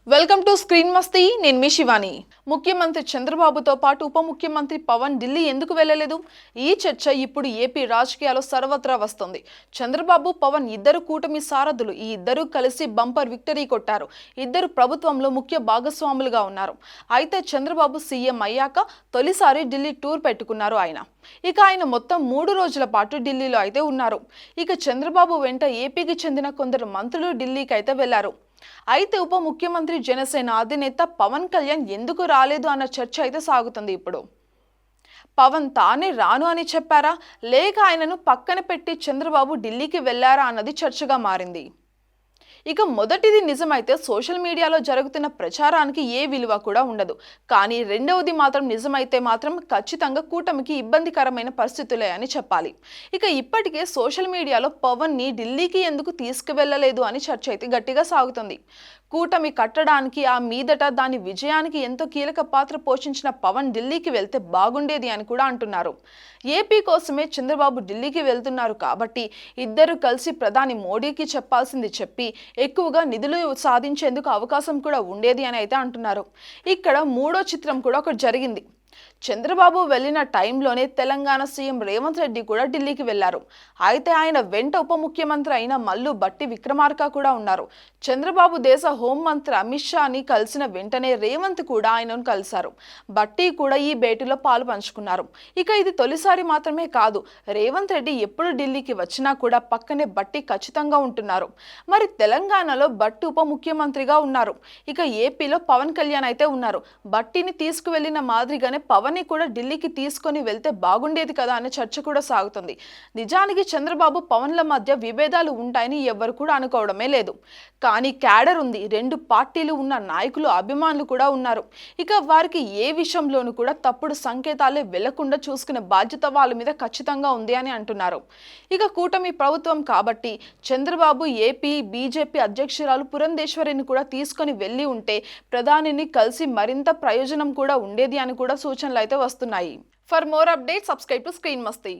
Welcome to screen మస్తీ. నేను మీ శివాని. ముఖ్యమంత్రి చంద్రబాబుతో పాటు ఉప ముఖ్యమంత్రి పవన్ ఢిల్లీ ఎందుకు వెళ్ళలేదు? ఈ చర్చ ఇప్పుడు ఏపీ రాజకీయాల్లో సర్వత్రా వస్తుంది. చంద్రబాబు, పవన్ ఇద్దరు కూటమి సారథులు. ఈ ఇద్దరు కలిసి బంపర్ విక్టరీ కొట్టారు. ఇద్దరు ప్రభుత్వంలో ముఖ్య భాగస్వాములుగా ఉన్నారు. అయితే చంద్రబాబు సీఎం అయ్యాక తొలిసారి ఢిల్లీ టూర్ పెట్టుకున్నారు ఆయన. ఇక ఆయన మొత్తం 3 రోజుల పాటు ఢిల్లీలో అయితే ఉన్నారు. ఇక చంద్రబాబు వెంట ఏపీకి చెందిన కొందరు మంత్రులు ఢిల్లీకి అయితే వెళ్లారు. అయితే ఉప ముఖ్యమంత్రి జనసేన అధినేత పవన్ కళ్యాణ్ ఎందుకు రాలేదు అన్న చర్చ అయితే సాగుతుంది ఇప్పుడు. పవన్ తానే రాను అని చెప్పారా, లేక ఆయనను పక్కన పెట్టి చంద్రబాబు ఢిల్లీకి వెళ్లారా అన్నది చర్చగా మారింది. ఇక మొదటిది నిజమైతే సోషల్ మీడియాలో జరుగుతున్న ప్రచారానికి ఏ విలువ కూడా ఉండదు. కానీ రెండవది మాత్రం నిజమైతే మాత్రం ఖచ్చితంగా కూటమికి ఇబ్బందికరమైన పరిస్థితులే అని చెప్పాలి. ఇక ఇప్పటికే సోషల్ మీడియాలో పవన్ ని ఢిల్లీకి ఎందుకు తీసుకువెళ్లలేదు అని చర్చ అయితే గట్టిగా సాగుతుంది. కూటమి కట్టడానికి, ఆ మీదట దాని విజయానికి ఎంతో కీలక పాత్ర పోషించిన పవన్ ఢిల్లీకి వెళ్తే బాగుండేది అని కూడా అంటున్నారు. ఏపీ కోసమే చంద్రబాబు ఢిల్లీకి వెళ్తున్నారు కాబట్టి ఇద్దరు కలిసి ప్రధాని మోడీకి చెప్పాల్సింది చెప్పి ఎక్కువగా నిధులు సాధించేందుకు అవకాశం కూడా ఉండేది అని అయితే అంటున్నారు. ఇక్కడ మూడో చిత్రం కూడా ఒకటి జరిగింది. చంద్రబాబు వెళ్లిన టైంలోనే తెలంగాణ సీఎం రేవంత్ రెడ్డి కూడా ఢిల్లీకి వెళ్లారు. అయితే ఆయన వెంట ఉప ముఖ్యమంత్రి అయిన మల్లు భట్టి విక్రమార్క కూడా ఉన్నారు. చంద్రబాబు దేశ హోంమంత్రి అమిత్ షాని కలిసిన వెంటనే రేవంత్ కూడా ఆయనను కలిశారు. భట్టి కూడా ఈ భేటీలో పాలు పంచుకున్నారు. ఇక ఇది తొలిసారి మాత్రమే కాదు, రేవంత్ రెడ్డి ఎప్పుడు ఢిల్లీకి వచ్చినా కూడా పక్కనే భట్టి ఖచ్చితంగా ఉంటున్నారు. మరి తెలంగాణలో భట్టి ఉప ముఖ్యమంత్రిగా ఉన్నారు. ఇక ఏపీలో పవన్ కళ్యాణ్ అయితే ఉన్నారు. భట్టిని తీసుకువెళ్లిన మాదిరిగానే పవన్ ని కూడా ఢిల్లీకి తీసుకొని వెళ్తే బాగుండేది కదా అనే చర్చ కూడా సాగుతుంది. నిజానికి చంద్రబాబు పవన్ల మధ్య విభేదాలు ఉంటాయని ఎవ్వరు కూడా అనుకోవడమే లేదు. కానీ క్యాడర్ ఉంది, 2 పార్టీలు ఉన్న నాయకులు, అభిమానులు కూడా ఉన్నారు. ఇక వారికి ఏ విషయంలోనూ కూడా తప్పుడు సంకేతాలే వెళ్లకుండా చూసుకునే బాధ్యత వాళ్ళ మీద ఖచ్చితంగా ఉంది అని అంటున్నారు. ఇక కూటమి ప్రభుత్వం కాబట్టి చంద్రబాబు ఏపీ బీజేపీ అధ్యక్షురాలు పురంధేశ్వరిని కూడా తీసుకొని వెళ్లి ఉంటే ప్రధానిని కలిసి మరింత ప్రయోజనం కూడా ఉండేది అని కూడా సూచనలు అయితే వస్తున్నాయి. For more updates subscribe to screen Masti.